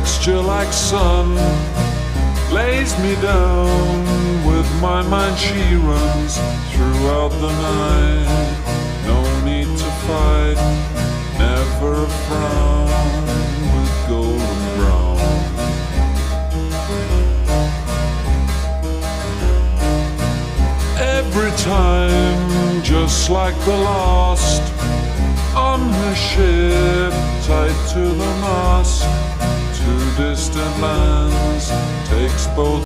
texture like sun lays me down. With my mind she runs throughout the night. No need to fight, never a frown, with golden brown. Every time, just like the last, on her ship, tied to the mast, to distant lands, takes both